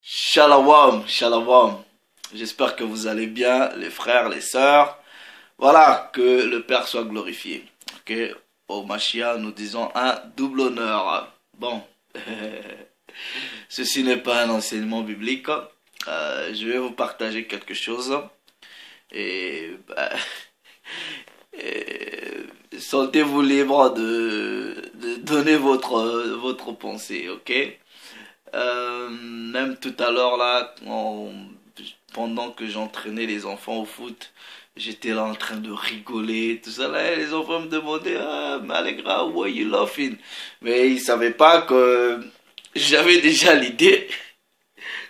Shalom, shalom. J'espère que vous allez bien, les frères, les sœurs. Voilà, que le Père soit glorifié. Ok, au Mashiach, nous disons un double honneur. Bon, ceci n'est pas un enseignement biblique. Je vais vous partager quelque chose. Et, sentez-vous libre de donner votre pensée, ok? Même tout à l'heure là, pendant que j'entraînais les enfants au foot, j'étais là en train de rigoler, tout ça là, et les enfants me demandaient, ah, Malegra, why you laughing? Mais ils savaient pas que j'avais déjà l'idée,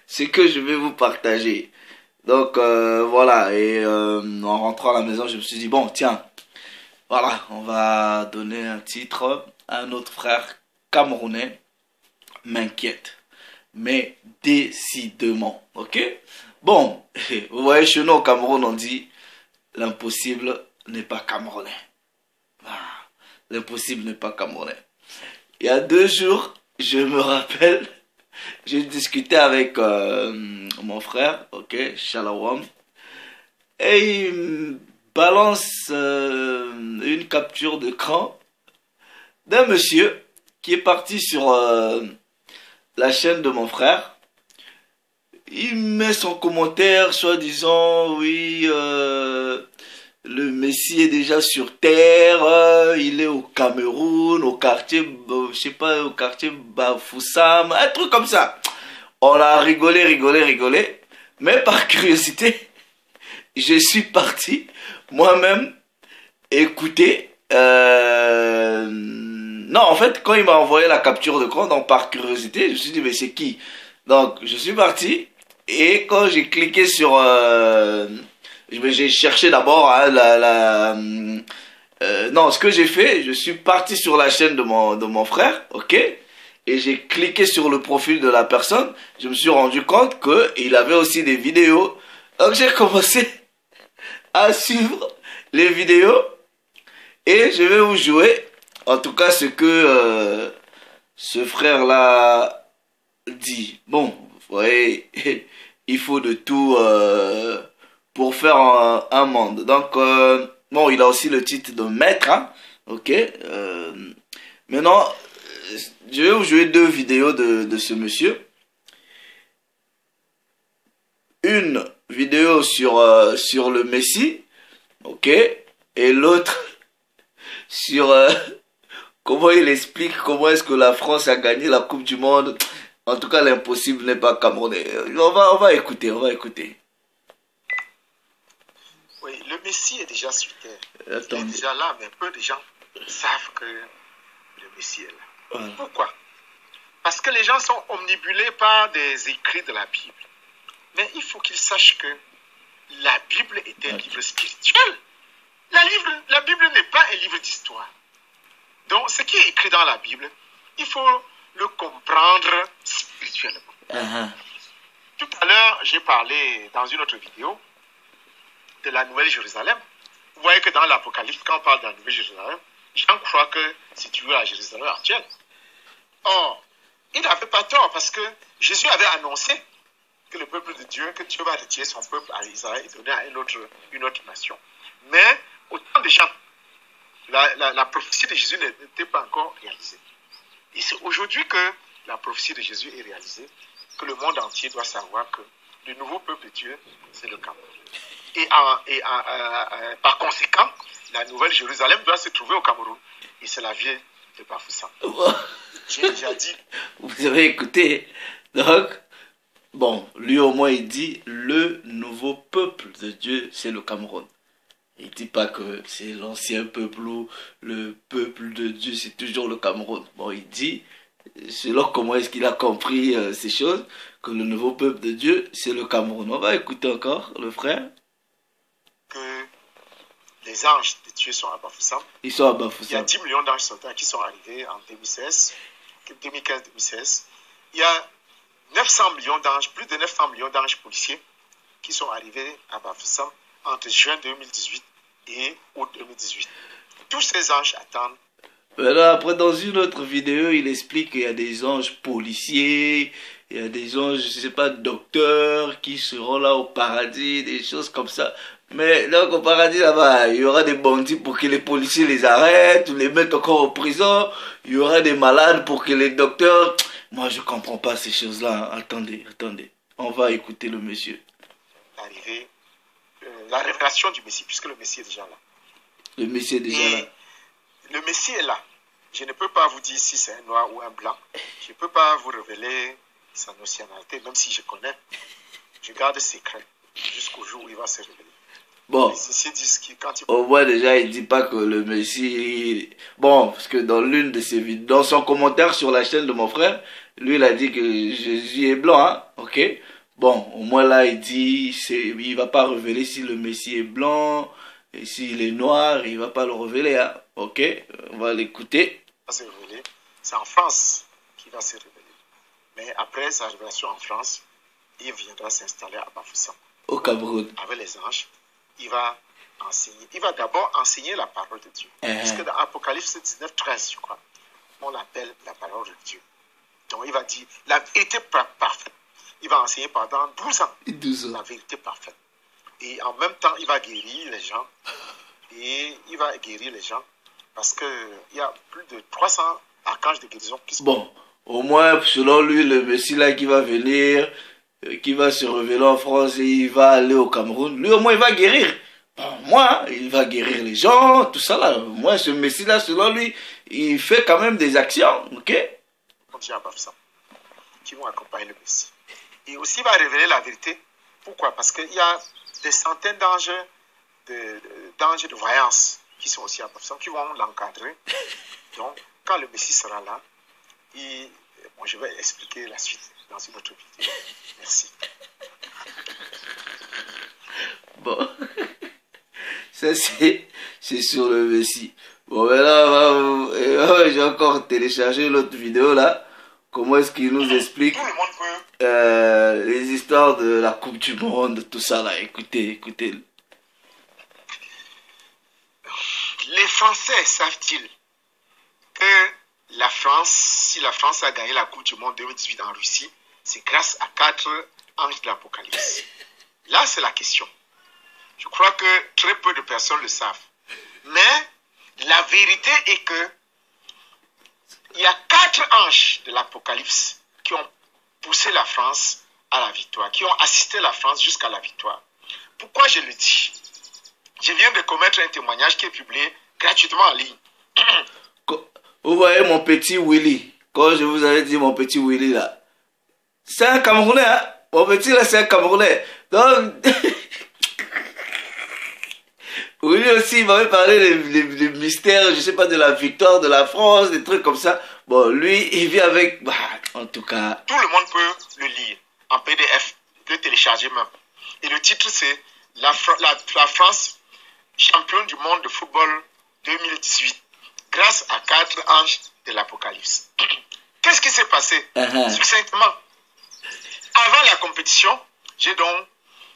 ce que je vais vous partager. Donc voilà, et en rentrant à la maison, je me suis dit, bon, tiens, voilà, on va donner un titre à un autre frère camerounais, m'inquiète. Mais décidément, ok? Bon, vous voyez, chez nous au Cameroun, on dit l'impossible n'est pas camerounais. Ah, l'impossible n'est pas camerounais. Il y a 2 jours, je me rappelle, j'ai discuté avec mon frère, ok, Shalom, et il me balance une capture d'écran d'un monsieur qui est parti sur la chaîne de mon frère. Il met son commentaire soi-disant, oui, le Messie est déjà sur terre, il est au Cameroun, au quartier, je sais pas, au quartier Bafoussam, un truc comme ça. On a rigolé, mais par curiosité, je suis parti moi-même écouter. Non, en fait, quand il m'a envoyé la capture d'écran, donc par curiosité, je me suis dit, mais c'est qui? Donc, je suis parti, et quand j'ai cliqué sur... j'ai cherché d'abord hein, non, ce que j'ai fait, je suis parti sur la chaîne de mon frère, ok? Et j'ai cliqué sur le profil de la personne, je me suis rendu compte qu'il avait aussi des vidéos. Donc, j'ai commencé à suivre les vidéos, et je vais vous jouer... En tout cas, ce que ce frère-là dit. Bon, vous voyez, il faut de tout pour faire un monde. Donc, bon, il a aussi le titre de maître, hein, ok. Maintenant, je vais vous jouer 2 vidéos de ce monsieur. Une vidéo sur le Messie, ok, et l'autre sur... comment il explique comment est-ce que la France a gagné la Coupe du Monde. En tout cas, l'impossible n'est pas camerounais. On va écouter, Oui, le Messie est déjà sur terre. Attends. Il est déjà là, mais peu de gens savent que le Messie est là. Voilà. Pourquoi? Parce que les gens sont omnibulés par des écrits de la Bible. Mais il faut qu'ils sachent que la Bible est un livre spirituel. La Bible n'est pas un livre d'histoire. Donc, ce qui est écrit dans la Bible, il faut le comprendre spirituellement. Tout à l'heure, j'ai parlé dans une autre vidéo de la Nouvelle Jérusalem. Vous voyez que dans l'Apocalypse, quand on parle de la Nouvelle Jérusalem, Jean croit que c'est toujours la Jérusalem actuelle. Or, il n'avait pas tort parce que Jésus avait annoncé que le peuple de Dieu, que Dieu va retirer son peuple à Israël et donner à une autre nation. Mais, autant de gens, la prophétie de Jésus n'était pas encore réalisée. Et c'est aujourd'hui que la prophétie de Jésus est réalisée, que le monde entier doit savoir que le nouveau peuple de Dieu, c'est le Cameroun. Et par conséquent, la nouvelle Jérusalem doit se trouver au Cameroun. Et c'est la vieille de Bafoussam. J'ai déjà dit. Vous avez écouté. Donc, bon, lui au moins il dit, le nouveau peuple de Dieu, c'est le Cameroun. Il dit pas que c'est l'ancien peuple ou le peuple de Dieu, c'est toujours le Cameroun. Bon, il dit, selon comment est-ce qu'il a compris ces choses, que le nouveau peuple de Dieu, c'est le Cameroun. On va écouter encore le frère. Que les anges de Dieu sont à Bafoussam. Ils sont à Bafoussam. Il y a 10 millions d'anges soldats qui sont arrivés en 2015-2016. Il y a 900 millions d'anges, plus de 900 millions d'anges policiers qui sont arrivés à Bafoussam entre juin 2018 et août 2018. Tous ces anges attendent. Alors après, dans une autre vidéo, il explique qu'il y a des anges policiers, Il y a des gens, je sais pas, docteurs qui seront là au paradis, des choses comme ça. Mais donc au paradis là-bas, il y aura des bandits pour que les policiers les arrêtent, ou les mettent encore en prison. Il y aura des malades pour que les docteurs... Moi, je comprends pas ces choses-là. Attendez, attendez. On va écouter le monsieur. L'arrivée, la révélation du Messie, puisque le Messie est déjà là. Le monsieur est déjà là. Le Messie est là. Je ne peux pas vous dire si c'est un noir ou un blanc. Je ne peux pas vous révéler sa nationalité, même si je connais. Je garde secret jusqu'au jour où il va se révéler. Bon, Les initiés disent que quand il... au moins déjà, il dit pas que le Messie... Bon, parce que dans l'une de ses vidéos, dans son commentaire sur la chaîne de mon frère, lui, il a dit que Jésus est blanc, hein, ok? Bon, au moins là, il dit, il va pas révéler si le Messie est blanc, et s'il est noir, il va pas le révéler, hein, ok? On va l'écouter. Va se révéler. C'est en France qu'il va se révéler. Mais après sa révélation en France, il viendra s'installer à Bafoussam. Au Cameroun. Avec les anges, il va enseigner. Il va d'abord enseigner la parole de Dieu. Puisque dans Apocalypse 19, 13, je crois, on l'appelle la parole de Dieu. Donc il va dire la vérité parfaite. Il va enseigner pendant 12 ans. 12 ans. La vérité parfaite. Et en même temps, il va guérir les gens. Et il va guérir les gens. Parce qu'il y a plus de 300 archanges de guérison qui sont... Bon, au moins, selon lui, le Messie là qui va venir, qui va se révéler en France et il va aller au Cameroun, lui au moins il va guérir. Bon, moi, il va guérir les gens, tout ça là. Moi, ce Messie là, selon lui, il fait quand même des actions, ok? On dit à Bafoussam, qui vont accompagner le Messie. Et aussi, il va révéler la vérité. Pourquoi? Parce qu'il y a des centaines d'anges de voyance qui sont aussi à Bafoussam, qui vont l'encadrer. Donc, quand le Messie sera là, bon, je vais expliquer la suite dans une autre vidéo. Merci. Bon, ça c'est sur le Messie. Bon, maintenant, j'ai encore téléchargé l'autre vidéo là. Comment est-ce qu'il nous explique Tout le monde peut... les histoires de la Coupe du Monde, tout ça là. Écoutez, écoutez. Les Français savent-ils que la France, si la France a gagné la Coupe du Monde 2018 en Russie, c'est grâce à 4 anges de l'Apocalypse? Là, c'est la question. Je crois que très peu de personnes le savent. Mais la vérité est que il y a 4 anges de l'Apocalypse qui ont poussé la France à la victoire, qui ont assisté la France jusqu'à la victoire. Pourquoi je le dis? Je viens de commettre un témoignage qui est publié gratuitement en ligne. Vous voyez mon petit Willy, quand je vous avais dit mon petit Willy là, c'est un Camerounais, hein? Mon petit là c'est un Camerounais. Donc, Willy aussi il m'avait parlé des mystères, je sais pas, de la victoire de la France, des trucs comme ça. Bon, lui il vit avec, bah, en tout cas. Tout le monde peut le lire en PDF, le télécharger même. Et le titre c'est la France championne du monde de football 2018. Grâce à 4 anges de l'Apocalypse. Qu'est-ce qui s'est passé? Succinctement, avant la compétition, j'ai donc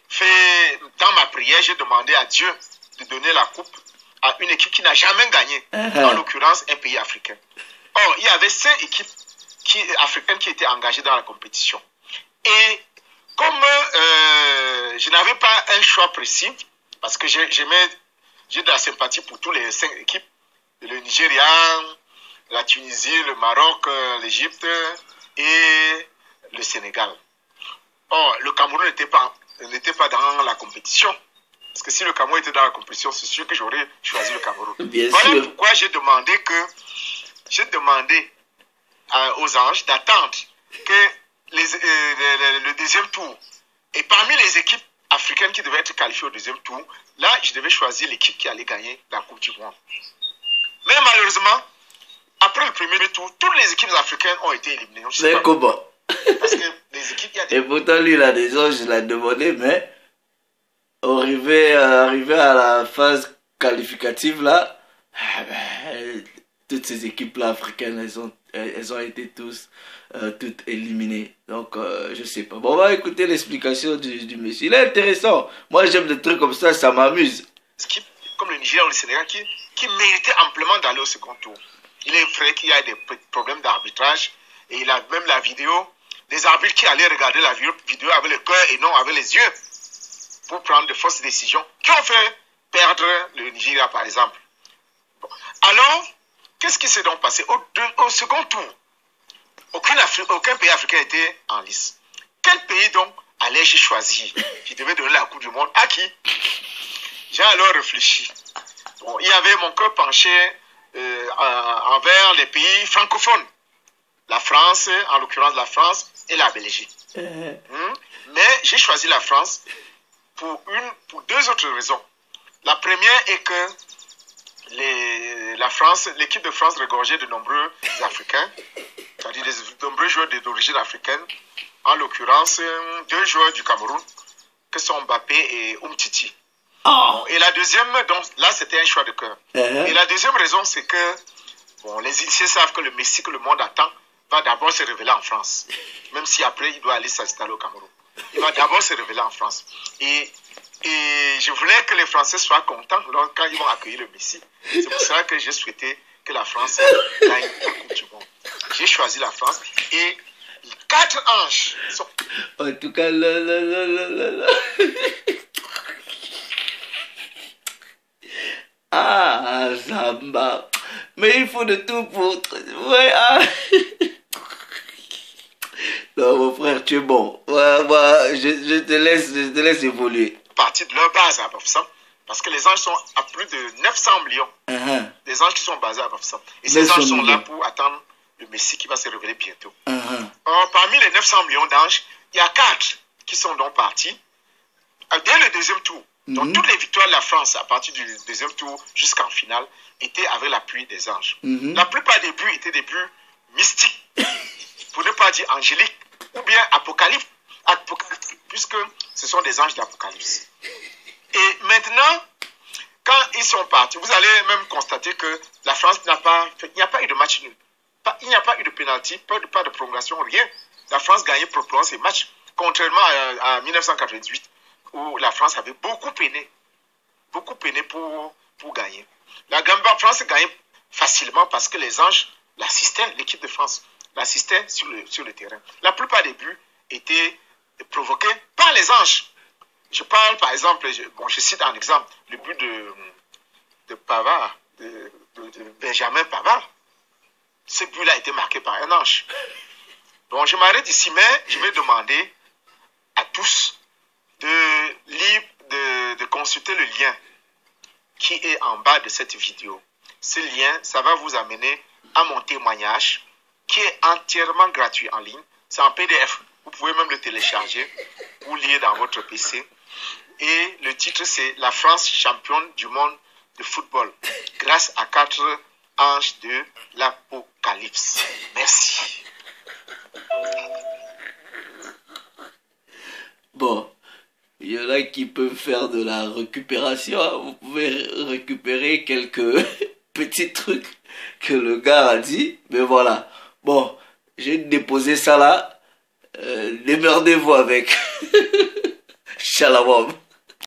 fait, dans ma prière, j'ai demandé à Dieu de donner la coupe à une équipe qui n'a jamais gagné, en l'occurrence un pays africain. Or, il y avait 5 équipes africaines qui étaient engagées dans la compétition. Et comme je n'avais pas un choix précis, parce que j'ai de la sympathie pour tous les 5 équipes, le Nigeria, la Tunisie, le Maroc, l'Égypte et le Sénégal. Or, le Cameroun n'était pas dans la compétition. Parce que si le Cameroun était dans la compétition, c'est sûr que j'aurais choisi le Cameroun. Voilà pourquoi j'ai demandé aux anges d'attendre que le deuxième tour. Et parmi les équipes africaines qui devaient être qualifiées au deuxième tour, là, je devais choisir l'équipe qui allait gagner la Coupe du Monde. Mais malheureusement, après le premier tour, toutes les équipes africaines ont été éliminées. C'est comment? Parce que les équipes... Et pourtant, lui, il a des anges, je l'ai demandé, mais arrivé à la phase qualificative, là, toutes ces équipes-là africaines, elles ont été toutes éliminées. Donc, je sais pas. Bon, on va écouter l'explication du monsieur. Il est intéressant. Moi, j'aime des trucs comme ça m'amuse. Équipes comme le Nigeria ou le Sénégal qui méritait amplement d'aller au second tour. Il est vrai qu'il y a des problèmes d'arbitrage et il a même la vidéo des arbitres qui allaient regarder la vidéo avec le cœur et non avec les yeux pour prendre de fausses décisions qui ont fait perdre le Nigeria, par exemple. Bon. Alors, qu'est-ce qui s'est donc passé au second tour? Aucun pays africain était en lice. Quel pays donc allais-je choisir qui devait donner la Coupe du Monde à qui? J'ai alors réfléchi. Bon, il y avait mon cœur penché envers les pays francophones. La France, en l'occurrence la France et la Belgique. Mais j'ai choisi la France pour deux autres raisons. La première est que l'équipe de France regorgeait de nombreux Africains, c'est-à-dire de nombreux joueurs d'origine africaine, en l'occurrence 2 joueurs du Cameroun, que sont Mbappé et Umtiti. Oh. Et la deuxième, donc là c'était un choix de cœur. Et la deuxième raison, c'est que les initiés savent que le Messi que le monde attend va d'abord se révéler en France, même si après il doit aller s'installer au Cameroun. Il va d'abord se révéler en France. Et je voulais que les Français soient contents quand ils vont accueillir le Messi. C'est pour ça que j'ai souhaité que la France gagne la Coupe du Monde. J'ai choisi la France et 4 anges sont... En tout cas, Ah, Zamba. Mais il faut de tout pour... Ouais, ah. Non, mon frère, tu es bon. Ouais, je te laisse évoluer. Partie de leur base à Bafoussam, parce que les anges sont à plus de 900 millions. Des anges qui sont basés à Bafoussam. Et ces anges sont là pour attendre le Messie qui va se révéler bientôt. Or, parmi les 900 millions d'anges, il y a 4 qui sont donc partis dès le deuxième tour. Donc, toutes les victoires de la France à partir du deuxième tour jusqu'en finale étaient avec l'appui des anges. La plupart des buts étaient des buts mystiques, pour ne pas dire angéliques, ou bien apocalyptiques, puisque ce sont des anges d'Apocalypse. Et maintenant, quand ils sont partis, vous allez même constater que la France il n'y a pas eu de match nul. Il n'y a pas eu de pénalty, pas de prolongation, rien. La France gagnait pour prolonger ses matchs, contrairement à 1998, où la France avait beaucoup peiné pour gagner. La France gagnait facilement parce que les anges l'assistaient, l'équipe de France l'assistait sur le terrain. La plupart des buts étaient provoqués par les anges. Je parle par exemple, je cite un exemple, le but de Pavard, de Benjamin Pavard. Ce but-là a été marqué par un ange. Donc je m'arrête ici, mais je vais demander à tous de consulter le lien qui est en bas de cette vidéo. Ce lien, ça va vous amener à mon témoignage qui est entièrement gratuit en ligne. C'est en PDF. Vous pouvez même le télécharger ou lire dans votre PC. Et le titre, c'est « La France championne du monde de football grâce à 4 anges de l'Apocalypse ». Merci. Bon, il y en a qui peuvent faire de la récupération. Vous pouvez récupérer quelques petits trucs que le gars a dit. Mais voilà. Bon, j'ai déposé ça là. Démerdez-vous avec. Shalom.